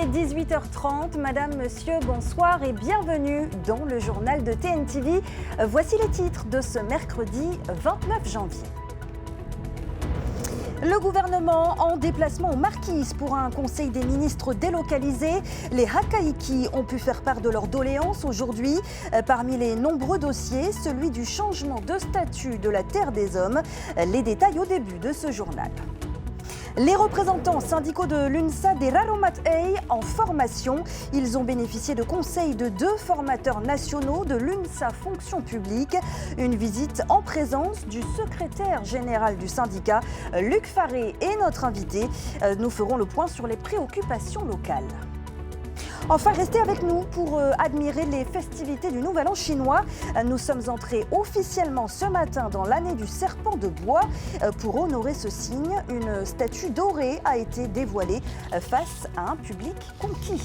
18h30. Madame, monsieur, bonsoir et bienvenue dans le journal de TNTV. Voici les titres de ce mercredi 29 janvier. Le gouvernement en déplacement aux Marquises pour un conseil des ministres délocalisé. Les Hakaïki ont pu faire part de leurs doléances aujourd'hui. Parmi les nombreux dossiers, celui du changement de statut de la Terre des Hommes. Les détails au début de ce journal. Les représentants syndicaux de l'UNSA des Raromat Ei en formation. Ils ont bénéficié de conseils de 2 formateurs nationaux de l'UNSA Fonction publique. Une visite en présence du secrétaire général du syndicat, Luc Faré, est notre invité. Nous ferons le point sur les préoccupations locales. Enfin, restez avec nous pour admirer les festivités du Nouvel An chinois. Nous sommes entrés officiellement ce matin dans l'année du serpent de bois. Pour honorer ce signe, une statue dorée a été dévoilée face à un public conquis.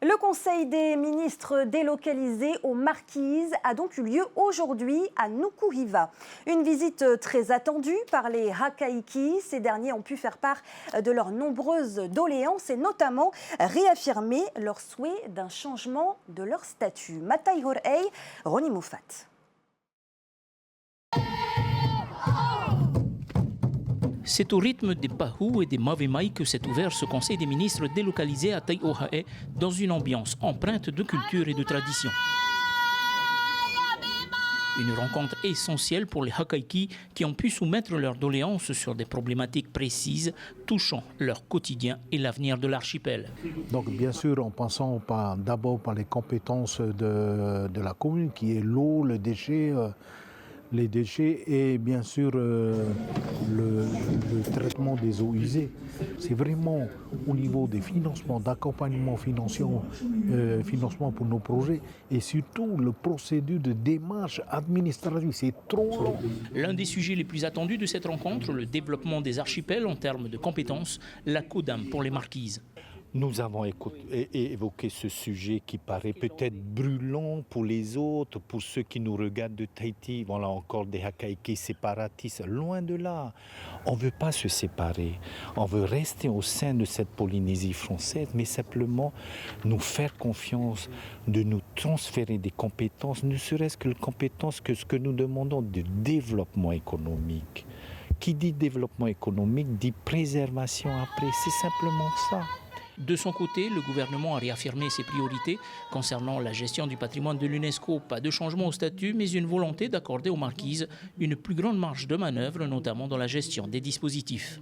Le Conseil des ministres délocalisé aux Marquises a donc eu lieu aujourd'hui à Nukuhiva. Une visite très attendue par les Hakaïki. Ces derniers ont pu faire part de leurs nombreuses doléances et notamment réaffirmer leur souhait d'un changement de leur statut. Matai Horei, Roni Moufat. C'est au rythme des Pahou et des Mavemai que s'est ouvert ce conseil des ministres délocalisé à Taiohae dans une ambiance empreinte de culture et de tradition. Une rencontre essentielle pour les Hakaïki qui ont pu soumettre leurs doléances sur des problématiques précises touchant leur quotidien et l'avenir de l'archipel. Donc bien sûr en passant d'abord par les compétences de la commune qui est l'eau, le déchet, les déchets et bien sûr le traitement des eaux usées. C'est vraiment au niveau des financements, d'accompagnement financement pour nos projets et surtout le procédure de démarche administrative. C'est trop long. L'un des sujets les plus attendus de cette rencontre, le développement des archipels en termes de compétences, la CODAM pour les Marquises. Nous avons évoqué ce sujet qui paraît peut-être brûlant pour les autres, pour ceux qui nous regardent de Tahiti. Voilà encore des Hakaïki séparatistes. Loin de là. On ne veut pas se séparer. On veut rester au sein de cette Polynésie française, mais simplement nous faire confiance, de nous transférer des compétences, ne serait-ce que les compétences que ce que nous demandons de développement économique. Qui dit développement économique dit préservation après. C'est simplement ça. De son côté, le gouvernement a réaffirmé ses priorités concernant la gestion du patrimoine de l'UNESCO. Pas de changement au statut, mais une volonté d'accorder aux Marquises une plus grande marge de manœuvre, notamment dans la gestion des dispositifs.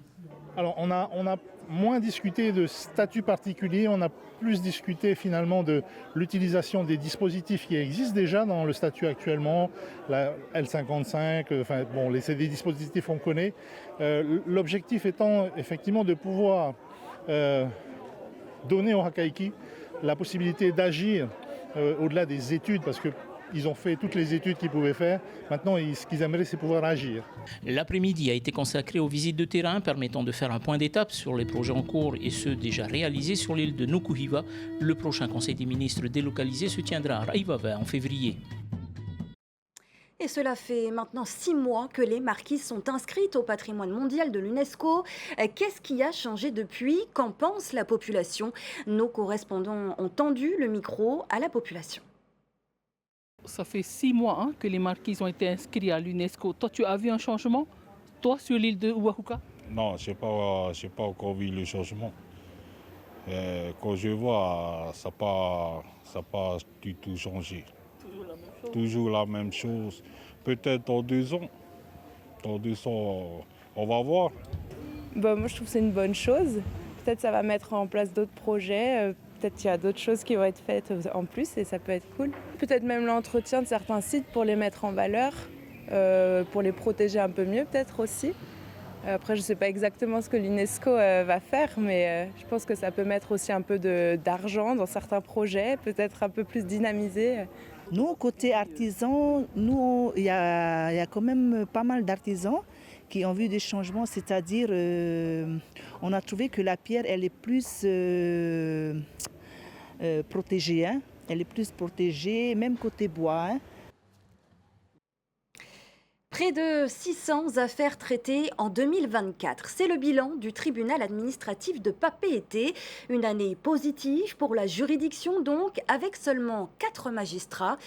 Alors on a moins discuté de statut particulier, on a plus discuté finalement de l'utilisation des dispositifs qui existent déjà dans le statut actuellement, la L55, c'est des dispositifs qu'on connaît. L'objectif étant effectivement de pouvoir donner aux Hakaïki la possibilité d'agir au-delà des études, parce qu'ils ont fait toutes les études qu'ils pouvaient faire. Maintenant, ce qu'ils aimeraient, c'est pouvoir agir. L'après-midi a été consacré aux visites de terrain permettant de faire un point d'étape sur les projets en cours et ceux déjà réalisés sur l'île de Nukuhiva. Le prochain Conseil des ministres délocalisé se tiendra à Raivava en février. Et cela fait maintenant 6 mois que les Marquises sont inscrites au patrimoine mondial de l'UNESCO. Qu'est-ce qui a changé depuis? Qu'en pense la population? Nos correspondants ont tendu le micro à la population. Ça fait 6 mois que les Marquises ont été inscrits à l'UNESCO. Toi, tu as vu un changement, toi, sur l'île de Oahuka? Non, je n'ai pas encore vu le changement. Quand je vois, ça n'a pas du tout changé. Toujours la même chose. Peut-être dans 2 ans. Dans 2 ans, on va voir. Moi, je trouve que c'est une bonne chose. Peut-être ça va mettre en place d'autres projets. Peut-être qu'il y a d'autres choses qui vont être faites en plus et ça peut être cool. Peut-être même l'entretien de certains sites pour les mettre en valeur, pour les protéger un peu mieux peut-être aussi. Après, je ne sais pas exactement ce que l'UNESCO va faire, mais je pense que ça peut mettre aussi un peu d'argent dans certains projets, peut-être un peu plus dynamisé. Nous, côté artisans, il y a quand même pas mal d'artisans qui ont vu des changements, c'est-à-dire on a trouvé que la pierre, elle est plus protégée. Elle est plus protégée, même côté bois. Près de 600 affaires traitées en 2024. C'est le bilan du tribunal administratif de Papeete. Une année positive pour la juridiction donc, avec seulement 4 magistrats.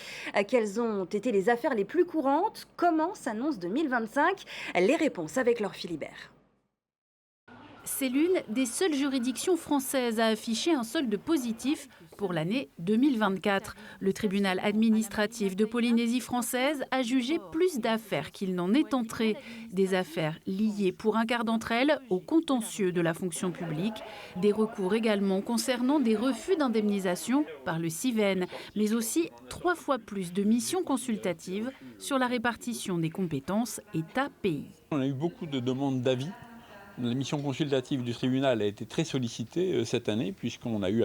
Quelles ont été les affaires les plus courantes? Comment s'annonce 2025? Les réponses avec Laure Philibert. C'est l'une des seules juridictions françaises à afficher un solde positif pour l'année 2024. Le tribunal administratif de Polynésie française a jugé plus d'affaires qu'il n'en est entré. Des affaires liées pour un quart d'entre elles au contentieux de la fonction publique. Des recours également concernant des refus d'indemnisation par le CIVEN, mais aussi 3 fois plus de missions consultatives sur la répartition des compétences État-pays. On a eu beaucoup de demandes d'avis. La mission consultative du tribunal a été très sollicitée cette année puisqu'on a eu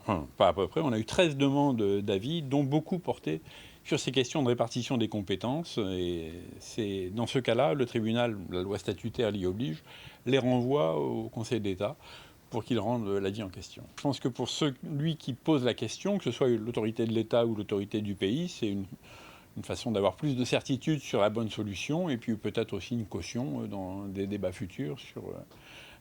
on a eu 13 demandes d'avis dont beaucoup portaient sur ces questions de répartition des compétences. Et c'est dans ce cas-là, le tribunal, la loi statutaire l'y oblige, les renvoie au Conseil d'État pour qu'il rende l'avis en question. Je pense que pour celui qui pose la question, que ce soit l'autorité de l'État ou l'autorité du pays, c'est une façon d'avoir plus de certitude sur la bonne solution et puis peut-être aussi une caution dans des débats futurs sur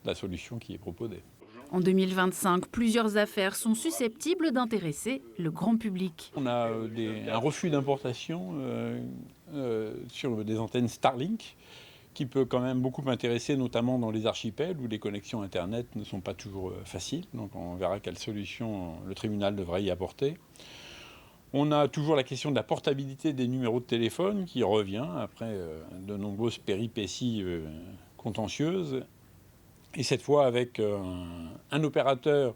la solution qui est proposée. En 2025, plusieurs affaires sont susceptibles d'intéresser le grand public. On a un refus d'importation sur des antennes Starlink qui peut quand même beaucoup m'intéresser, notamment dans les archipels où les connexions Internet ne sont pas toujours faciles. Donc on verra quelle solution le tribunal devrait y apporter. On a toujours la question de la portabilité des numéros de téléphone qui revient après de nombreuses péripéties contentieuses. Et cette fois avec un opérateur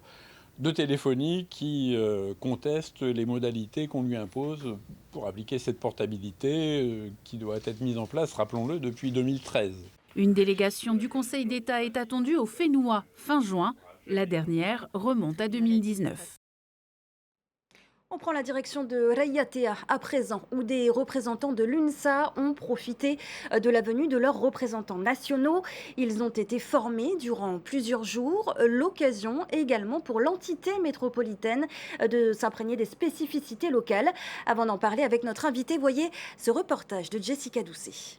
de téléphonie qui conteste les modalités qu'on lui impose pour appliquer cette portabilité qui doit être mise en place, rappelons-le, depuis 2013. Une délégation du Conseil d'État est attendue au Fénois fin juin. La dernière remonte à 2019. On prend la direction de Raiatea à présent, où des représentants de l'UNSA ont profité de la venue de leurs représentants nationaux. Ils ont été formés durant plusieurs jours. L'occasion également pour l'entité métropolitaine de s'imprégner des spécificités locales. Avant d'en parler avec notre invité, voyez ce reportage de Jessica Doucet.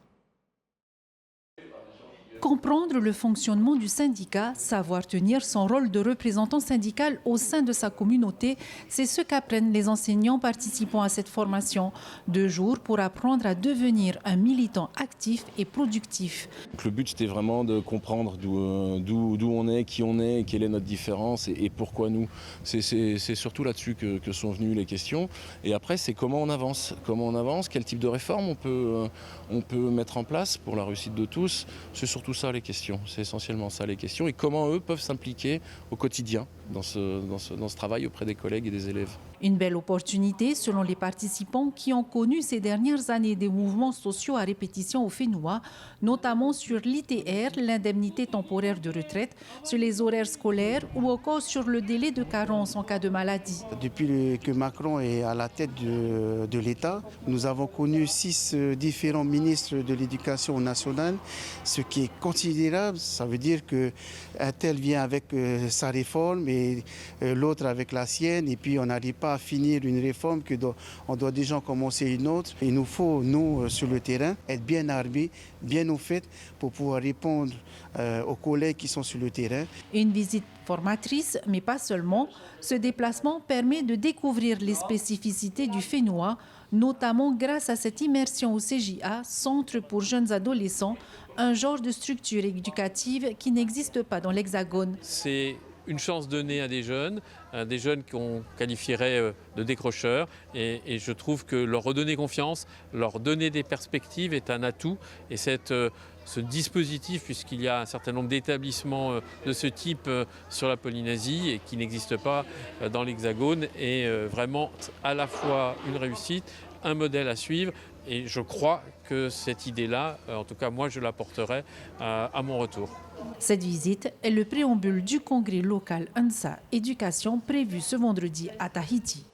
Comprendre le fonctionnement du syndicat, savoir tenir son rôle de représentant syndical au sein de sa communauté, c'est ce qu'apprennent les enseignants participant à cette formation. 2 jours pour apprendre à devenir un militant actif et productif. Le but, c'était vraiment de comprendre d'où on est, qui on est, quelle est notre différence et pourquoi nous. C'est surtout là-dessus que sont venues les questions. Et après, c'est comment on avance, quel type de réforme on peut mettre en place pour la réussite de tous. C'est surtout ça les questions, c'est essentiellement ça les questions et comment eux peuvent s'impliquer au quotidien dans ce travail auprès des collègues et des élèves. Une belle opportunité selon les participants qui ont connu ces dernières années des mouvements sociaux à répétition au Fénois, notamment sur l'ITR, l'indemnité temporaire de retraite, sur les horaires scolaires ou encore sur le délai de carence en cas de maladie. Depuis que Macron est à la tête de l'État, nous avons connu 6 différents ministres de l'Éducation nationale, ce qui est considérable. Ça veut dire qu'un tel vient avec sa réforme et l'autre avec la sienne et puis on n'arrive pas à finir une réforme, on doit déjà commencer une autre. Il nous faut, nous, sur le terrain, être bien armés, bien au fait pour pouvoir répondre aux collègues qui sont sur le terrain. Une visite formatrice, mais pas seulement. Ce déplacement permet de découvrir les spécificités du Fénois, notamment grâce à cette immersion au CJA, Centre pour jeunes adolescents, un genre de structure éducative qui n'existe pas dans l'Hexagone. C'est une chance donnée à des jeunes qu'on qualifierait de décrocheurs. Et je trouve que leur redonner confiance, leur donner des perspectives est un atout. Et ce dispositif, puisqu'il y a un certain nombre d'établissements de ce type sur la Polynésie et qui n'existent pas dans l'Hexagone, est vraiment à la fois une réussite, un modèle à suivre. Et je crois que cette idée-là, en tout cas moi, je la porterai à mon retour. Cette visite est le préambule du congrès local UNSA Éducation prévu ce vendredi à Tahiti.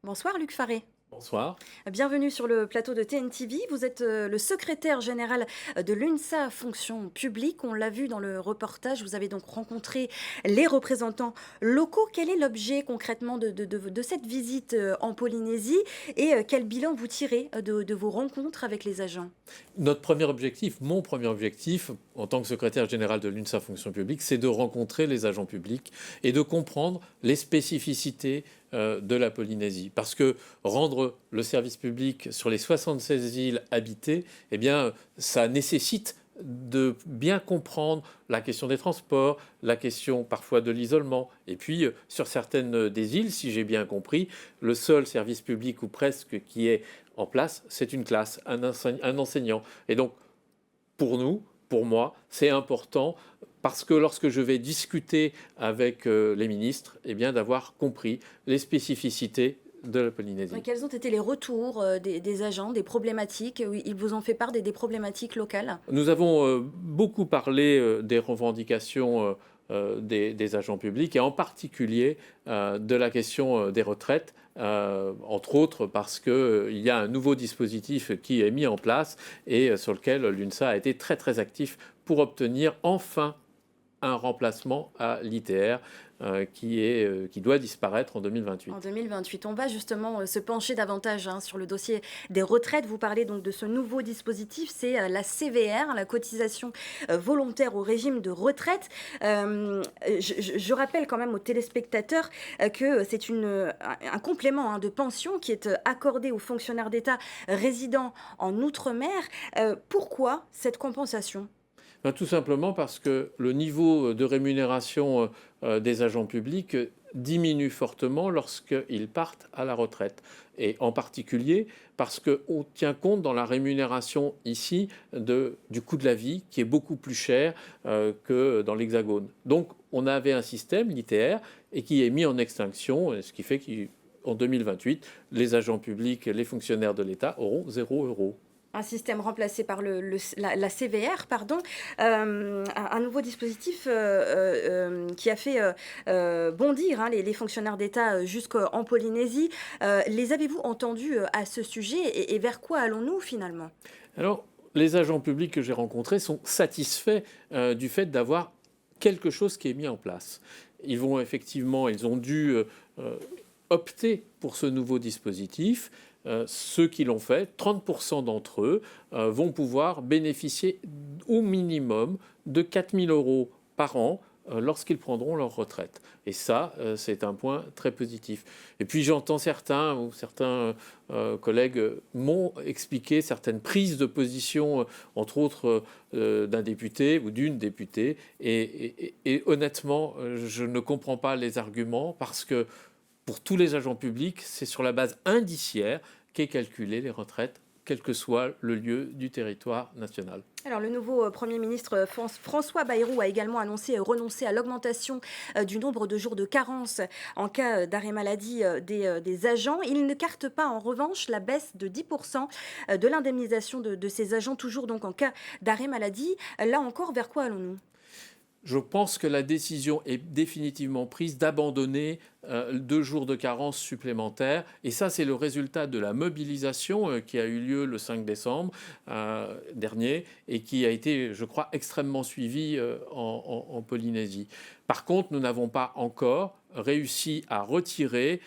Bonsoir Luc Faré. Bonsoir. Bienvenue sur le plateau de TNTV. Vous êtes le secrétaire général de l'UNSA Fonction Publique. On l'a vu dans le reportage, vous avez donc rencontré les représentants locaux. Quel est l'objet concrètement de cette visite en Polynésie et quel bilan vous tirez de vos rencontres avec les agents? Notre premier objectif, mon premier objectif, en tant que secrétaire général de l'UNSA Fonction Publique, c'est de rencontrer les agents publics et de comprendre les spécificités de la Polynésie. Parce que rendre le service public sur les 76 îles habitées, eh bien, ça nécessite de bien comprendre la question des transports, la question parfois de l'isolement. Et puis, sur certaines des îles, si j'ai bien compris, le seul service public ou presque qui est en place, c'est une classe, un enseignant. Et donc, pour nous, pour moi, c'est important parce que lorsque je vais discuter avec les ministres, eh bien, d'avoir compris les spécificités de la Polynésie. Quels ont été les retours des agents, des problématiques? Ils vous ont fait part des problématiques locales? Nous avons beaucoup parlé des revendications des agents publics et en particulier de la question des retraites, entre autres parce qu'il y a un nouveau dispositif qui est mis en place et sur lequel l'UNSA a été très très actif pour obtenir enfin un remplacement à l'ITR qui doit disparaître en 2028. En 2028, on va justement se pencher davantage sur le dossier des retraites. Vous parlez donc de ce nouveau dispositif, c'est la CVR, la cotisation volontaire au régime de retraite. Je rappelle quand même aux téléspectateurs que c'est un complément de pension qui est accordé aux fonctionnaires d'État résidant en Outre-mer. Pourquoi cette compensation ? Tout simplement parce que le niveau de rémunération des agents publics diminue fortement lorsqu'ils partent à la retraite. Et en particulier parce qu'on tient compte dans la rémunération ici du coût de la vie qui est beaucoup plus cher que dans l'Hexagone. Donc on avait un système, l'ITR, et qui est mis en extinction, ce qui fait qu'en 2028, les agents publics, les fonctionnaires de l'État auront 0 €. Un système remplacé par la CVR, pardon, un nouveau dispositif qui a fait bondir les fonctionnaires d'État jusqu'en Polynésie. Les avez-vous entendus à ce sujet et vers quoi allons-nous finalement ? Alors, les agents publics que j'ai rencontrés sont satisfaits du fait d'avoir quelque chose qui est mis en place. Ils ont dû opter pour ce nouveau dispositif. Ceux qui l'ont fait, 30% d'entre eux, vont pouvoir bénéficier au minimum de 4 000 € par an lorsqu'ils prendront leur retraite. Et ça, c'est un point très positif. Et puis j'entends certains collègues m'ont expliqué certaines prises de position, entre autres d'un député ou d'une députée. Et honnêtement, je ne comprends pas les arguments parce que pour tous les agents publics, c'est sur la base indiciaire qu'est calculée les retraites, quel que soit le lieu du territoire national. Alors, le nouveau Premier ministre François Bayrou a également annoncé renoncer à l'augmentation du nombre de jours de carence en cas d'arrêt maladie des agents. Il ne carte pas en revanche la baisse de 10% de l'indemnisation de ces agents, toujours donc en cas d'arrêt maladie. Là encore, vers quoi allons-nous ? Je pense que la décision est définitivement prise d'abandonner 2 jours de carence supplémentaires. Et ça, c'est le résultat de la mobilisation qui a eu lieu le 5 décembre dernier et qui a été, je crois, extrêmement suivie en Polynésie. Par contre, nous n'avons pas encore réussi à retirer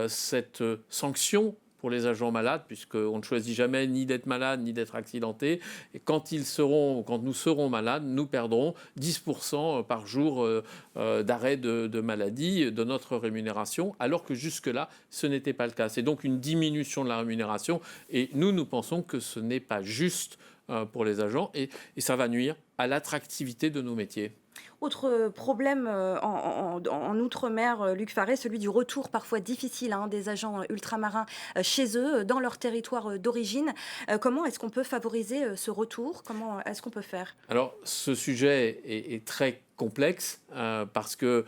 cette sanction pour les agents malades, puisqu'on ne choisit jamais ni d'être malade ni d'être accidenté. Et quand nous serons malades, nous perdrons 10% par jour d'arrêt de maladie de notre rémunération, alors que jusque-là, ce n'était pas le cas. C'est donc une diminution de la rémunération et nous pensons que ce n'est pas juste pour les agents et ça va nuire à l'attractivité de nos métiers. Autre problème en Outre-mer, Luc Farré, celui du retour parfois difficile des agents ultramarins chez eux, dans leur territoire d'origine. Comment est-ce qu'on peut favoriser ce retour ? Comment est-ce qu'on peut faire ? Alors, ce sujet est très complexe parce qu'il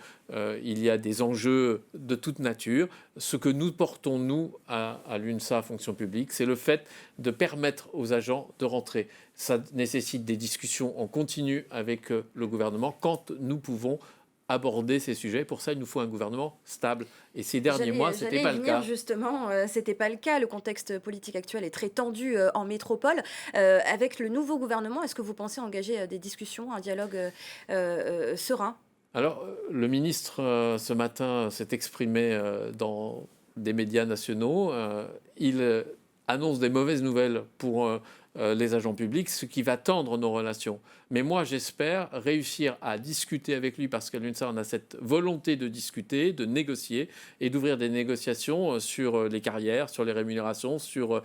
y a des enjeux de toute nature. Ce que nous portons, nous, à l'UNSA Fonction Publique, c'est le fait de permettre aux agents de rentrer. Ça nécessite des discussions en continu avec le gouvernement quand nous pouvons aborder ces sujets. Pour ça, il nous faut un gouvernement stable. Et ces derniers mois, ce n'était pas le cas. Justement, c'était pas le cas. Le contexte politique actuel est très tendu en métropole. Avec le nouveau gouvernement, est-ce que vous pensez engager des discussions, un dialogue serein ? Alors, le ministre, ce matin, s'est exprimé dans des médias nationaux. Il annonce des mauvaises nouvelles pour les agents publics, ce qui va tendre nos relations. Mais moi, j'espère réussir à discuter avec lui, parce qu'à l'UNSA, on a cette volonté de discuter, de négocier et d'ouvrir des négociations sur les carrières, sur les rémunérations, sur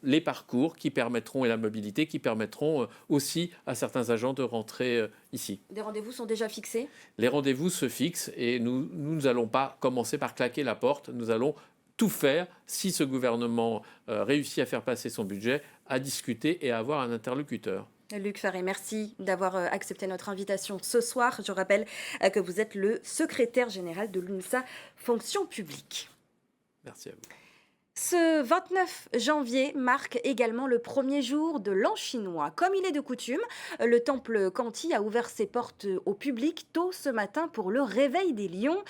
les parcours qui permettront, et la mobilité, qui permettront aussi à certains agents de rentrer ici. Des rendez-vous sont déjà fixés ? Les rendez-vous se fixent et nous n'allons pas commencer par claquer la porte. Nous allons tout faire, si ce gouvernement réussit à faire passer son budget, à discuter et à avoir un interlocuteur. Luc Faré, merci d'avoir accepté notre invitation ce soir. Je rappelle que vous êtes le secrétaire général de l'UNSA Fonction publique. Merci à vous. Ce 29 janvier marque également le premier jour de l'an chinois. Comme il est de coutume, le temple Kanti a ouvert ses portes au public tôt ce matin pour le réveil des lions.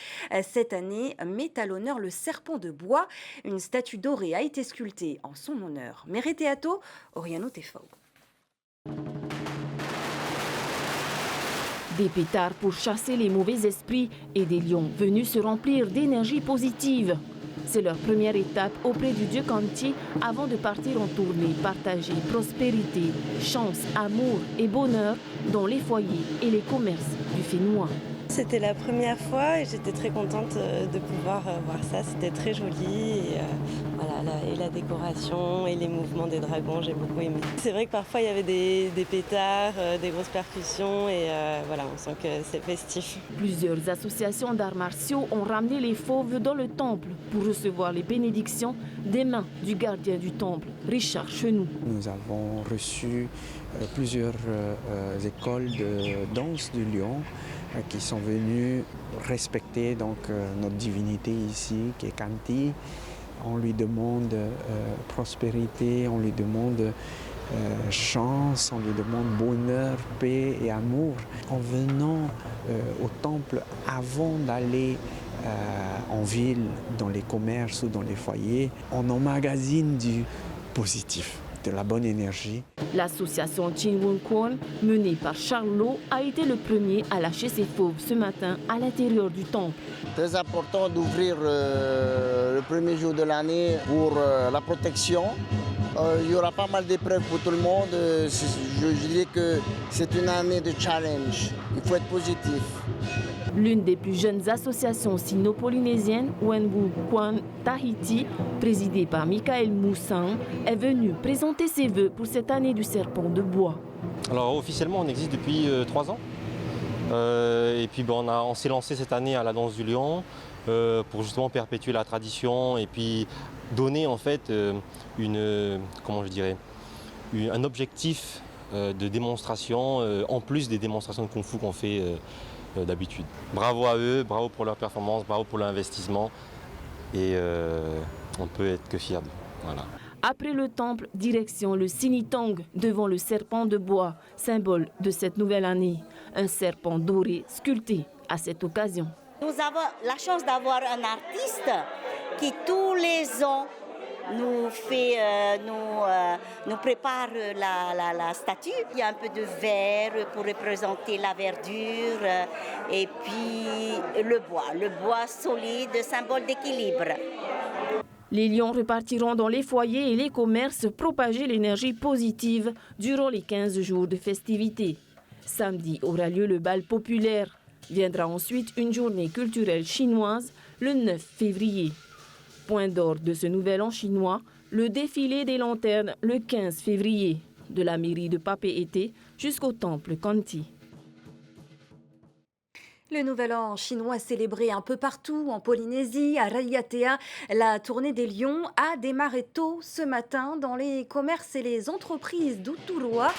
Cette année met à l'honneur le serpent de bois. Une statue dorée a été sculptée en son honneur. Mereteato, Oriano Tefao. Des pétards pour chasser les mauvais esprits et des lions venus se remplir d'énergie positive. C'est leur première étape auprès du dieu Kanti avant de partir en tournée, partager prospérité, chance, amour et bonheur dans les foyers et les commerces du Fénois. C'était la première fois et j'étais très contente de pouvoir voir ça. C'était très joli. Et la décoration et les mouvements des dragons, j'ai beaucoup aimé. C'est vrai que parfois il y avait des pétards, des grosses percussions et on sent que c'est festif. Plusieurs associations d'arts martiaux ont ramené les fauves dans le temple pour recevoir les bénédictions des mains du gardien du temple, Richard Chenou. Nous avons reçu plusieurs écoles de danse du lion qui sont venus respecter notre divinité ici, qui est Kanti. On lui demande prospérité, on lui demande chance, on lui demande bonheur, paix et amour. En venant au temple, avant d'aller en ville, dans les commerces ou dans les foyers, on emmagasine du positif, de la bonne énergie. L'association Chinwon Kwon, menée par Charles Lo, a été le premier à lâcher ses fauves ce matin à l'intérieur du temple. Très important d'ouvrir le premier jour de l'année pour la protection. Il y aura pas mal d'épreuves pour tout le monde. Je dirais que c'est une année de challenge. Il faut être positif. L'une des plus jeunes associations sino-polynésiennes, Wenwu Kwan Tahiti, présidée par Michael Moussang, est venue présenter ses vœux pour cette année du serpent de bois. Alors officiellement, on existe depuis 3 ans. Et puis on s'est lancé cette année à la danse du lion pour justement perpétuer la tradition et puis donner en fait un objectif de démonstration en plus des démonstrations de Kung Fu qu'on fait d'habitude. Bravo à eux, bravo pour leur performance, bravo pour l'investissement et on peut être que fiers d'eux. Voilà. Après le temple, direction le Sinitong, devant le serpent de bois, symbole de cette nouvelle année. Un serpent doré sculpté à cette occasion. Nous avons la chance d'avoir un artiste qui tous les ans nous prépare la statue. Il y a un peu de vert pour représenter la verdure et puis le bois solide, symbole d'équilibre. Les lions repartiront dans les foyers et les commerces propager l'énergie positive durant les 15 jours de festivités. Samedi aura lieu le bal populaire. Viendra ensuite une journée culturelle chinoise le 9 février. Point d'or de ce nouvel an chinois, le défilé des lanternes le 15 février, de la mairie de Papeete jusqu'au temple Kanti. Le nouvel an chinois célébré un peu partout en Polynésie, à Raiatea. La tournée des lions a démarré tôt ce matin dans les commerces et les entreprises d'Uturua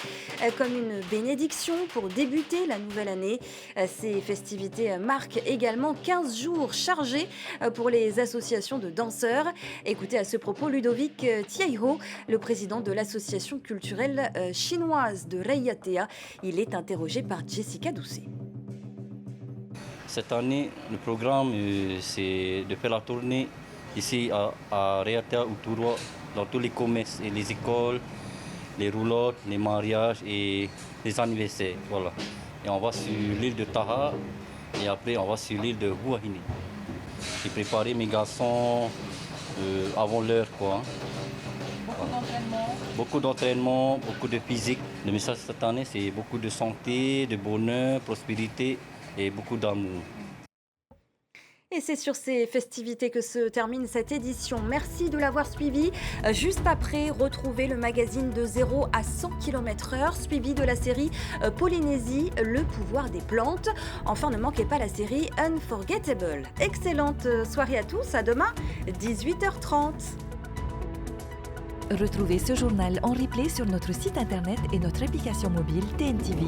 comme une bénédiction pour débuter la nouvelle année. Ces festivités marquent également 15 jours chargés pour les associations de danseurs. Écoutez à ce propos Ludovic Tiaiho, le président de l'association culturelle chinoise de Raiatea. Il est interrogé par Jessica Doucet. Cette année, le programme, c'est de faire la tournée ici à Réata ou Touroua, dans tous les commerces et les écoles, les roulottes, les mariages et les anniversaires. Voilà. Et on va sur l'île de Taha et après on va sur l'île de Huahine. J'ai préparé mes garçons avant l'heure, quoi. Beaucoup d'entraînement, beaucoup de physique. Le message cette année, c'est beaucoup de santé, de bonheur, prospérité et beaucoup d'amour. Et c'est sur ces festivités que se termine cette édition. Merci de l'avoir suivi. Juste après, retrouvez le magazine de 0 à 100 km/h, suivi de la série Polynésie, le pouvoir des plantes. Enfin, ne manquez pas la série Unforgettable. Excellente soirée à tous. À demain, 18h30. Retrouvez ce journal en replay sur notre site internet et notre application mobile TNTV.